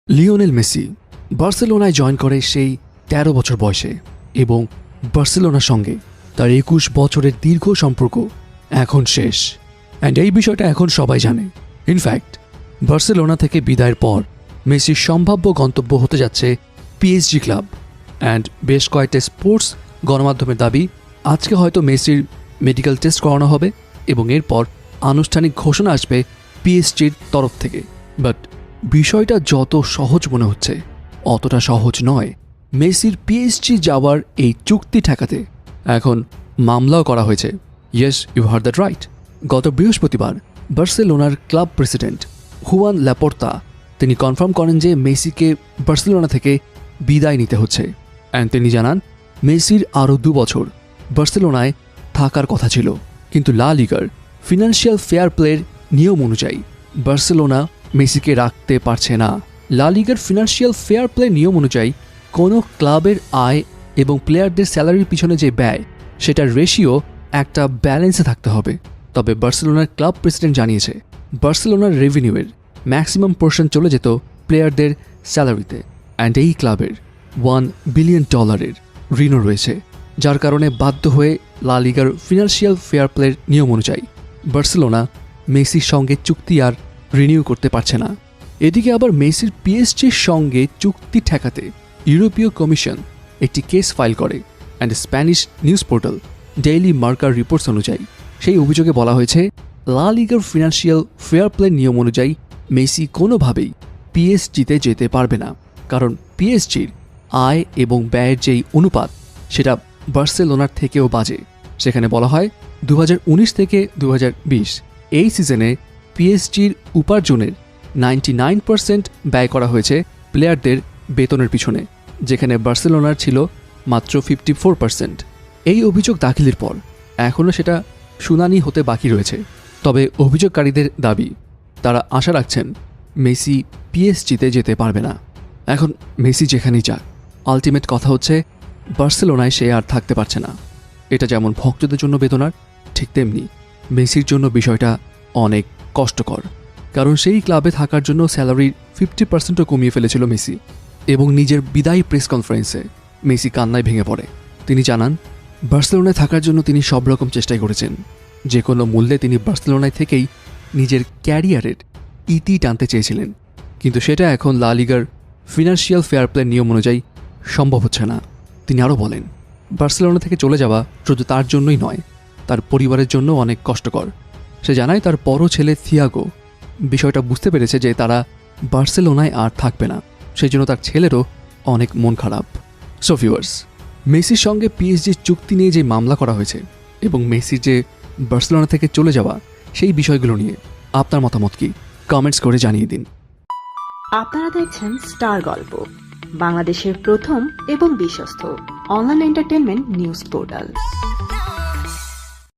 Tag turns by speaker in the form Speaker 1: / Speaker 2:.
Speaker 1: Lionel Messi বার্সেলোনায় join করে সেই ১৩ বছর বয়সে এবং বার্সেলোনার সঙ্গে তার ২১ বছরের দীর্ঘ সম্পর্ক এখন শেষ। অ্যান্ড এই বিষয়টা এখন সবাই জানে। ইনফ্যাক্ট বার্সেলোনা থেকে বিদায়ের পর মেসির সম্ভাব্য গন্তব্য হতে যাচ্ছে পিএসজি ক্লাব। অ্যান্ড বেশ কয়েকটা স্পোর্টস গণমাধ্যমের দাবি আজকে হয়তো মেসির মেডিকেল টেস্ট করানো হবে এবং এরপর আনুষ্ঠানিক ঘোষণা আসবে পিএসজির তরফ থেকে। বাট বিষয়টা যত সহজ মনে হচ্ছে অতটা সহজ নয়। মেসির পিএসজি যাওয়ার এই চুক্তি ঠেকাতে এখন মামলাও করা হয়েছে। Yes, you heard that right. গত বৃহস্পতিবার বার্সেলোনার ক্লাব প্রেসিডেন্ট হুয়ান ল্যাপোর্তা তিনি কনফার্ম করেন যে মেসিকে বার্সেলোনা থেকে বিদায় নিতে হচ্ছে। অ্যান্ড তিনি জানান মেসির আরও ২ বছর বার্সেলোনায় থাকার কথা ছিল, কিন্তু লা লিগার ফিনান্সিয়াল ফেয়ার প্লের নিয়ম অনুযায়ী বার্সেলোনা মেসিকে রাখতে পারছে না। লা লিগার ফিনান্সিয়াল ফেয়ার প্লে নিয়ম অনুযায়ী কোনো ক্লাবের আয় এবং প্লেয়ারদের স্যালারির পিছনে যে ব্যয় সেটার রেশিও একটা ব্যালেন্সে থাকতে হবে। তবে বার্সেলোনার ক্লাব প্রেসিডেন্ট জানিয়েছে বার্সেলোনার রেভিনিউয়ের ম্যাক্সিমাম পোর্শন চলে যেত প্লেয়ারদের স্যালারিতে। অ্যান্ড এই ক্লাবের $1 বিলিয়ন ঋণও রয়েছে, যার কারণে বাধ্য হয়ে লা লিগার ফিনান্সিয়াল ফেয়ার প্লের নিয়ম অনুযায়ী বার্সেলোনা মেসির সঙ্গে চুক্তি আর রিনিউ করতে পারছে না। এদিকে আবার মেসির পিএসজির সঙ্গে চুক্তি ঠেকাতে ইউরোপীয় কমিশন একটি কেস ফাইল করে। And Spanish news portal daily marker reports অনুযায়ী সেই অভিযোগে বলা হয়েছে লা লিগার ফিনান্সিয়াল ফেয়ার প্লে নিয়ম অনুযায়ী মেসি কোনোভাবেই পিএসজিতে যেতে পারবে না, কারণ পিএসজির আয় এবং ব্যয়ের যেই অনুপাত সেটা বার্সেলোনার থেকেও বাজে। সেখানে বলা হয় 2019 থেকে 2020 এই সিজনে পিএসজির উপার্জনের 99% ব্যয় করা হয়েছে প্লেয়ারদের বেতনের পিছনে, যেখানে বার্সেলোনার ছিল মাত্র 54%। এই অভিযোগ দাখিলের পর এখনও সেটা শুনানি হতে বাকি রয়েছে। তবে অভিযোগকারীদের দাবি তারা আশা রাখছেন মেসি পিএসজিতে যেতে পারবে না। এখন মেসি যেখানেই যাক, আলটিমেট কথা হচ্ছে বার্সেলোনায় সে আর থাকতে পারছে না। এটা যেমন ভক্তদের জন্য বেদনার, ঠিক তেমনি মেসির জন্য বিষয়টা অনেক কষ্টকর, কারণ সেই ক্লাবে থাকার জন্য স্যালারির 50%ও কমিয়ে ফেলেছিল মেসি। এবং নিজের বিদায়ী প্রেস কনফারেন্সে মেসি কান্নায় ভেঙে পড়ে। তিনি জানান বার্সেলোনায় থাকার জন্য তিনি সব রকম চেষ্টাই করেছেন, যে কোনো মূল্যে তিনি বার্সেলোনায় থেকেই নিজের ক্যারিয়ারের ইতি টানতে চেয়েছিলেন, কিন্তু সেটা এখন লা লিগার ফিনান্সিয়াল ফেয়ার প্লে নিয়ম অনুযায়ী সম্ভব হচ্ছে না। তিনি আরও বলেন বার্সেলোনা থেকে চলে যাওয়া শুধু তার জন্যই নয়, তার পরিবারের জন্য অনেক কষ্টকর। সে জানায় তার বড় ছেলে থিয়াগো বিষয়টা বুঝতে পেরেছে যে তারা বার্সেলোনায় আর থাকবে না, সেই জন্য তার ছেলেরও অনেক মন খারাপ। সো ভিউয়ার্স, মেসির সঙ্গে পিএসজির চুক্তি নিয়ে যে মামলা করা হয়েছে এবং মেসির যে বার্সেলোনা থেকে চলে যাওয়া, সেই বিষয়গুলো নিয়ে আপনার মতামত কি কমেন্টস করে জানিয়ে দিন।
Speaker 2: আপনারা দেখছেন স্টার গল্প, বাংলাদেশের প্রথম এবং বিশ্বস্ত অনলাইন এন্টারটেইনমেন্ট নিউজ পোর্টাল।